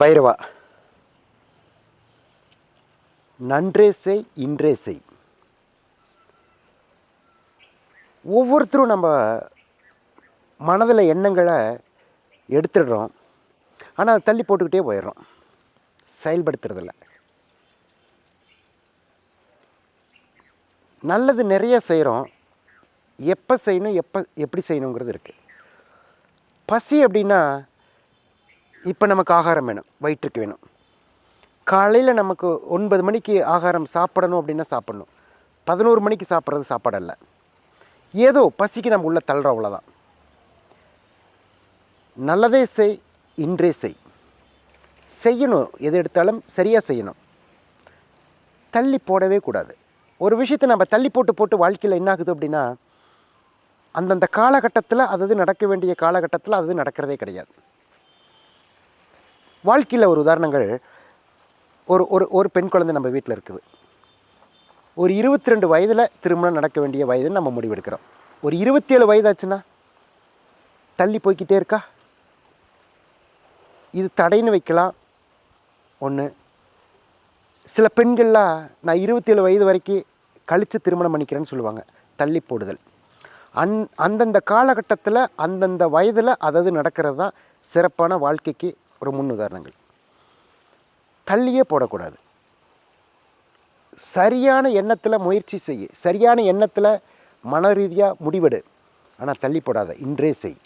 பைரவா, நன்றே செய் இன்றே செய். ஒவ்வொருத்தரும் நம்ம மனதில் எண்ணங்களை எடுத்துடுறோம், ஆனால் அதை தள்ளி போட்டுக்கிட்டே போயிடுறோம், செயல்படுத்துறதில்ல. நல்லது நிறைய செய்கிறோம், எப்போ செய்யணும் எப்படி செய்யணுங்கிறது இருக்குது. பசி அப்படின்னா இப்போ நமக்கு ஆகாரம் வேணும், வயிற்றுக்கு வேணும். காலையில் நமக்கு 9 மணிக்கு ஆகாரம் சாப்பிடணும் அப்படின்னா சாப்பிடணும். 11 மணிக்கு சாப்பிட்றது சாப்பாடல்ல. ஏதோ பசிக்கு நம்ம உள்ளே தள்ளுறோம், அவ்வளோதான். நல்லதே செய் இன்றே செய். செய்யணும், எது எடுத்தாலும் சரியாக செய்யணும், தள்ளி போடவே கூடாது. ஒரு விஷயத்தை நம்ம தள்ளி போட்டு வாழ்க்கையில் என்ன ஆகுது அப்படின்னா, அந்தந்த காலகட்டத்தில் அது நடக்க வேண்டிய காலகட்டத்தில் அது நடக்கிறதே கிடையாது. வாழ்க்கையில் ஒரு உதாரணங்கள், ஒரு ஒரு ஒரு பெண் குழந்தை நம்ம வீட்டில் இருக்குது. ஒரு 22 வயதில் திருமணம் நடக்க வேண்டிய வயதுன்னு நம்ம முடிவெடுக்கிறோம். ஒரு 27 வயதாச்சுன்னா தள்ளி போய்கிட்டே இருக்கா. இது தடைன்னு வைக்கலாம் ஒன்று. சில பெண்கள்லாம் நான் 27 வயது வரைக்கும் கழித்து திருமணம் பண்ணிக்கிறேன்னு சொல்லுவாங்க. தள்ளி போடுதல். அந்தந்த காலகட்டத்தில் அந்தந்த வயதில் அதாவது நடக்கிறது தான் சிறப்பான வாழ்க்கைக்கு ஒரு முன் உதாரணங்கள். தள்ளியே போடக்கூடாது. சரியான எண்ணத்தில் முயற்சி செய்ய, சரியான எண்ணத்தில் மன ரீதியாக முடிவெடு, ஆனால் தள்ளி போடாத, இன்றே செய்.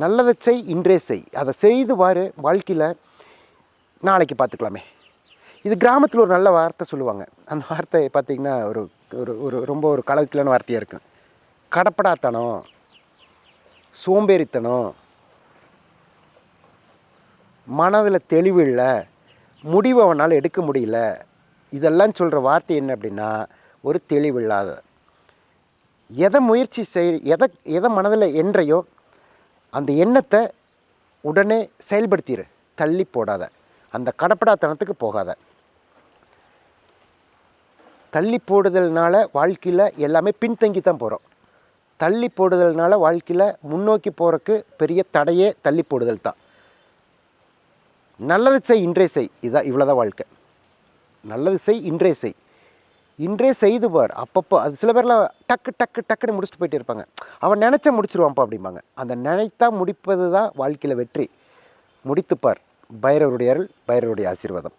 நல்லதை செய் இன்றே செய். அதை செய்து பாரு, வாழ்க்கையில் நாளைக்கு பார்த்துக்கலாமே. இது கிராமத்தில் ஒரு நல்ல வார்த்தை சொல்லுவாங்க. அந்த வார்த்தை பார்த்திங்கன்னா ஒரு ஒரு ரொம்ப ஒரு கலவைக்கிலான வார்த்தையாக இருக்கும். கடப்படாத்தனம், சோம்பேறித்தனம், மனதில் தெளிவு இல்லை, முடிவு அவனால் எடுக்க முடியல, இதெல்லாம் சொல்கிற வார்த்தை என்ன அப்படின்னா ஒரு தெளிவில்லாத. எதை முயற்சி எதை மனதில் எண்றையோ அந்த எண்ணத்தை உடனே செயல்படுத்திடு, தள்ளி போடாத, அந்த கடப்படாத்தனத்துக்கு போகாத. தள்ளி போடுதல்னால வாழ்க்கையில் எல்லாமே பின்தங்கி தான் போகிறோம். தள்ளி போடுதல்னால வாழ்க்கையில் முன்னோக்கி போகிறதுக்கு பெரிய தடையே தள்ளி போடுதல் தான். நல்லது செய் இன்றே செய், இதான் இவ்வளோதான் வாழ்க்கை. நல்லது செய் இன்றே செய். இன்றே செய்து பார். அப்பப்போ அது சில பேர்லாம் டக்குன்னு முடிச்சுட்டு போயிட்டே இருப்பாங்க. அவன் நினச்சா முடிச்சிருவான்ப்பா அப்படிம்பாங்க. அந்த நினைத்தா முடிப்பது தான் வாழ்க்கையில் வெற்றி. முடித்துப்பார். பைரவருடைய அருள், பைரவருடைய ஆசீர்வாதம்.